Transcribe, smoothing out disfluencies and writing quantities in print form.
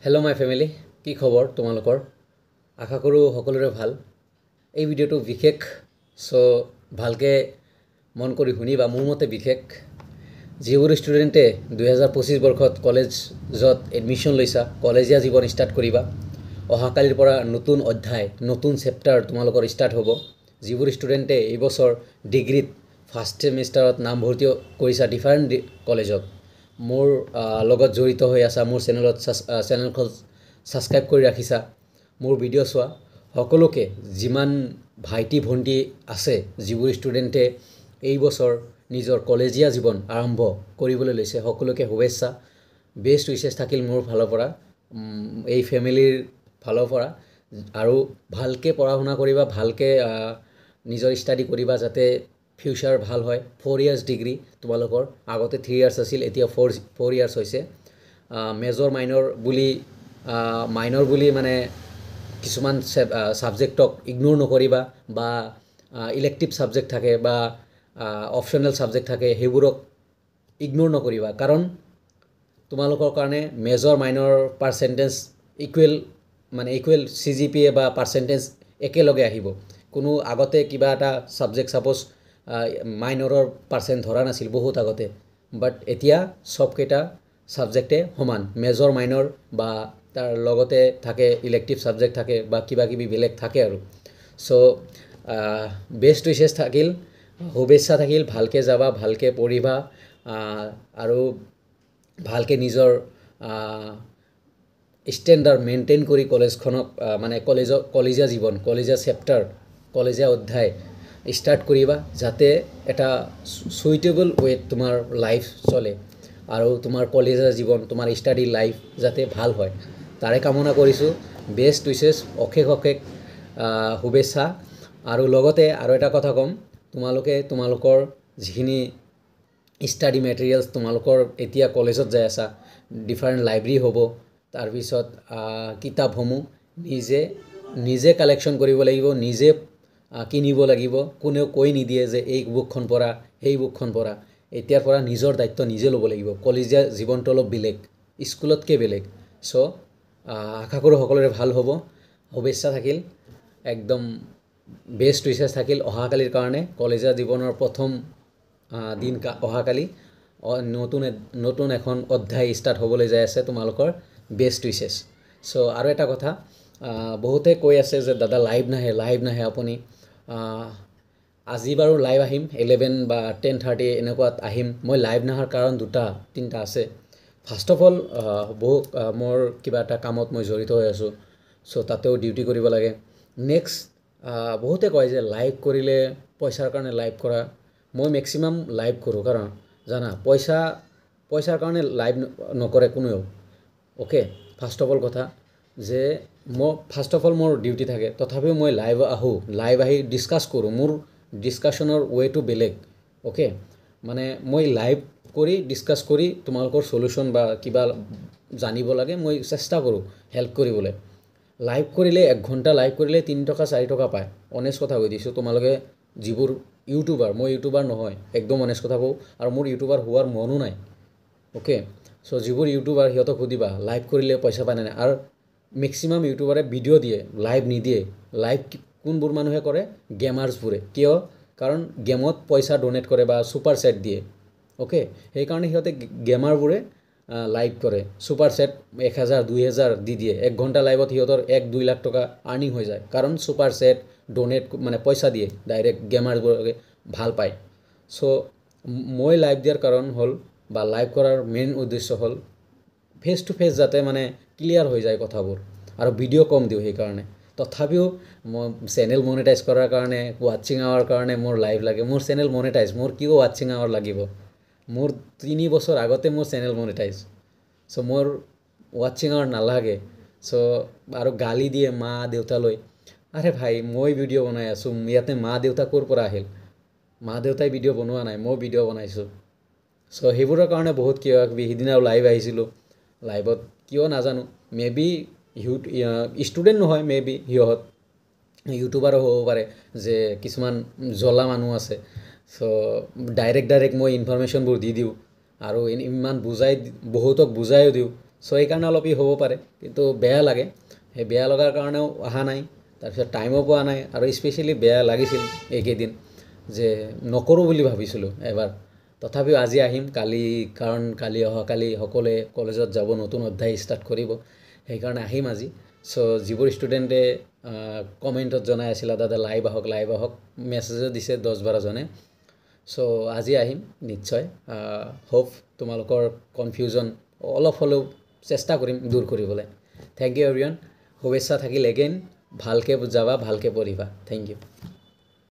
Hello' মাই family, কি খবৰ তোমালোকৰ? আশা কৰোঁ সকলোৰে ভাল। এই ভিডিঅ'টো বিশেষ, চ' ভালকৈ মন কৰি শুনিবা। মোৰ মতে বিশেষ। যিবোৰ ষ্টুডেণ্টে 2025 বৰ্ষত কলেজত এডমিশ্যন লৈছা, কলেজীয়া জীৱন ষ্টাৰ্ট কৰিবা, অহাকালিৰ পৰা নতুন অধ্যায়, নতুন চেপ্টাৰ তোমালোকৰ ষ্টাৰ্ট হ'ব। যিবোৰ ষ্টুডেণ্টে এইবছৰ ডিগ্ৰীত ফাৰ্ষ্ট ছেমিষ্টাৰত নামভৰ্তি কৰিছা ডিফাৰেণ্ট কলেজত, মোৰ লগত জড়িত হৈ আছা, মোৰ চেনেলখন ছাবস্ক্ৰাইব কৰি ৰাখিছা, মোৰ ভিডিঅ' চোৱা, সকলোকে, যিমান ভাইটি ভণ্টি আছে যিবোৰ ষ্টুডেণ্টে এই বছৰ নিজৰ কলেজীয়া জীৱন আৰম্ভ কৰিবলৈ লৈছে, সকলোকে শুভেচ্ছা। বেষ্ট উইচেছ থাকিল মোৰ ফালৰ পৰা, এই ফেমিলিৰ ফালৰ পৰা। আৰু ভালকৈ পঢ়া শুনা কৰিবা, ভালকৈ নিজৰ ষ্টাডি কৰিবা, যাতে ফিউচাৰ ভাল হয়। 4 ইয়াৰ্ছ ডিগ্ৰী তোমালোকৰ, আগতে 3 ইয়াৰ্ছ আছিল, এতিয়া 4 ইয়াৰ্ছ হৈছে। মেজৰ মাইনৰ বুলি মানে কিছুমান ছাবজেক্টক ইগন'ৰ নকৰিবা, বা ইলেক্টিভ ছাবজেক্ট থাকে বা অপশ্যনেল ছাবজেক্ট থাকে, সেইবোৰক ইগন'ৰ নকৰিবা। কাৰণ তোমালোকৰ কাৰণে major minor percentage equal CGPA বা পাৰ্চেণ্টেজ একেলগে আহিব। কোনো আগতে কিবা এটা ছাবজেক্ট ছাপ'জ মাইনৰৰ পাৰ্চেণ্ট ধৰা নাছিল বহুত আগতে, বাট এতিয়া চবকেইটা ছাবজেক্টে সমান। মেজৰ মাইনৰ বা তাৰ লগতে থাকে ইলেক্টিভ ছাবজেক্ট থাকে বা কিবা কিবি বেলেগ থাকে আৰু। চ' বেষ্ট উইচেছ থাকিল, শুভেচ্ছা থাকিল। ভালকৈ যাবা, ভালকৈ পঢ়িবা, আৰু ভালকৈ নিজৰ ষ্টেণ্ডাৰ্ড মেইনটেইন কৰি কলেজখনক মানে কলেজীয়া জীৱন, কলেজীয়া চেপ্টাৰ, কলেজীয়া অধ্যায় ষ্টাৰ্ট কৰিবা, যাতে এটা চুইটেবল ৱেত তোমাৰ লাইফ চলে আৰু তোমাৰ কলেজীয়া জীৱন, তোমাৰ ষ্টাডি লাইফ যাতে ভাল হয়, তাৰে কামনা কৰিছোঁ। বেষ্ট উইচেছ, অশেষ শুভেচ্ছা। আৰু লগতে আৰু এটা কথা ক'ম, তোমালোকৰ যিখিনি ষ্টাডি মেটেৰিয়েলছ তোমালোকৰ এতিয়া কলেজত যাই আছা, ডিফাৰেণ্ট লাইব্ৰেৰী হ'ব, তাৰপিছত কিতাপসমূহ নিজে কালেকশ্যন কৰিব লাগিব, নিজে কিনিব লাগিব। কোনেও কৈ নিদিয়ে যে এই বুকখন পঢ়া, সেই বুকখন পঢ়া। এতিয়াৰ পৰা নিজৰ দায়িত্ব নিজে ল'ব লাগিব। কলেজীয়া জীৱনটো অলপ বেলেগ, স্কুলতকৈ বেলেগ। চ' আশা কৰোঁ সকলোৰে ভাল হ'ব। শুভেচ্ছা থাকিল, একদম বেষ্ট উইচেছ থাকিল অহাকালিৰ কাৰণে। কলেজীয়া জীৱনৰ প্ৰথম দিন অহাকালি নতুন এখন অধ্যায় ষ্টাৰ্ট হ'বলৈ যাই আছে তোমালোকৰ। Best wishes. চ' আৰু এটা কথা, বহুতে কৈ আছে যে দাদা লাইভ নাহে আপুনি। আজি বাৰু লাইভ আহিম 11 বা 10:30 এনেকুৱাত আহিম। মই লাইভ নহাৰ কাৰণ 2-3টা আছে। ফাৰ্ষ্ট অফ অল মোৰ কিবা এটা কামত মই জড়িত হৈ আছোঁ, চ' তাতেও ডিউটি কৰিব লাগে। নেক্সট, বহুতে কয় যে লাইভ কৰিলে পইচাৰ কাৰণে লাইভ কৰা। মই মেক্সিমাম লাইভ কৰোঁ, কাৰণ জানা পইচাৰ কাৰণে লাইভ নকৰে কোনেও। অ'কে, ফাৰ্ষ্ট অফ অল কথা যে মোৰ ডিউটি থাকে, তথাপিও মই লাইভ আহি ডিছকাছ কৰোঁ। মোৰ ডিছকাশ্যনৰ ৱেটো বেলেগ। অ'কে, মানে মই লাইভ কৰি ডিছকাছ কৰি তোমালোকৰ চলিউশ্যন বা কিবা জানিব লাগে মই চেষ্টা কৰোঁ হেল্প কৰিবলৈ। লাইভ কৰিলে 1 ঘণ্টা লাইভ কৰিলে 3 টকা 4 টকা পায়। অনেষ্ট কথা কৈ দিছোঁ। তোমালোকে যিবোৰ ইউটিউবাৰ, মই ইউটিউবাৰ নহয়, একদম অনেষ্ট কথা কওঁ, আৰু মোৰ ইউটিউবাৰ হোৱাৰ মনো নাই। অ'কে, চ' যিবোৰ ইউটিউবাৰ সিহঁতক সুধিবা লাইভ কৰিলে পইচা পায় নাই। আৰু মেক্সিমাম ইউটিউবাৰে ভিডিঅ' দিয়ে, লাইভ নিদিয়ে। লাইভ কোনবোৰ মানুহে কৰে? গেমাৰ্ছবোৰে। কিয়? কাৰণ গেমত পইচা ডনেট কৰে বা ছুপাৰ ছেট দিয়ে। অ'কে, সেইকাৰণে সিহঁতে গেমাৰবোৰে লাইভ কৰে। ছুপাৰ ছেট 1000 2000 দি দিয়ে। 1 ঘণ্টা লাইভত সিহঁতৰ 1-2 লাখ টকা আৰ্নিং হৈ যায়, কাৰণ ছুপাৰ ছেট ডনেট মানে পইচা দিয়ে ডাইৰেক্ট। গেমাৰবোৰে ভাল পায়। চ' মই লাইভ দিয়াৰ কাৰণ হ'ল, বা লাইভ কৰাৰ মেইন উদ্দেশ্য হ'ল ফেচ টু ফেচ যাতে মানে ক্লিয়াৰ হৈ যায় কথাবোৰ, আৰু ভিডিঅ' কম দিওঁ সেইকাৰণে। তথাপিও মই চেনেল মনিটাইজ কৰাৰ কাৰণে, ৱাটছিং আৱাৰ কাৰণে মোৰ লাইভ লাগে। মোৰ চেনেল মনিটাইজ, মোৰ কিয় ৱাটছিং আৱাৰ লাগিব? মোৰ 3 বছৰ আগতে মোৰ চেনেল মনিটাইজ। চ' মোৰ ৱাটছিং আৱাৰ নালাগে। চ' আৰু গালি দিয়ে মা দেউতালৈ। আৰে ভাই, মই ভিডিঅ' বনাই আছোঁ, ইয়াতে মা দেউতা ক'ৰ পৰা আহিল? মা দেউতাই ভিডিঅ' বনোৱা নাই, মই ভিডিঅ' বনাইছোঁ। চ' সেইবোৰৰ কাৰণে বহুত কিবা কিবি। সিদিনাও লাইভ আহিছিলোঁ, লাইভত কিয় নাজানো, মেবি ষ্টুডেণ্ট নহয়, মেবি সিহঁত ইউটিউবাৰো হ'ব পাৰে, যে কিছুমান জ্বলা মানুহ আছে। চ' ডাইৰেক্ট মই ইনফৰমেশ্যনবোৰ দি দিওঁ, আৰু ইমান বহুতক বুজায়ো দিওঁ, চ' সেইকাৰণে অলপ হ'ব পাৰে কিন্তু বেয়া লাগে সেই বেয়া লগাৰ কাৰণেও অহা নাই তাৰপিছত টাইমো পোৱা নাই আৰু স্পেচিয়েলি বেয়া লাগিছিল এইকেইদিন যে নকৰোঁ বুলি ভাবিছিলোঁ এবাৰ তথাপিও আজি আহিম কালি কাৰণ কালি অহাকালি সকলোৱে কলেজত যাব নতুন অধ্যায় ষ্টাৰ্ট কৰিব সেইকাৰণে আহিম আজি চ' যিবোৰ ষ্টুডেণ্টে কমেণ্টত জনাই আছিলে দাদা লাইভ আহক মেছেজো দিছে 10-12জনে চ' আজি আহিম নিশ্চয় হোপ তোমালোকৰ কনফিউজন অলপ হ'লেও চেষ্টা কৰিম দূৰ কৰিবলৈ থেংক ইউ এভৰিৱান শুভেচ্ছা থাকিল এগেইন ভালকৈ যাবা ভালকৈ পঢ়িবা থেংক ইউ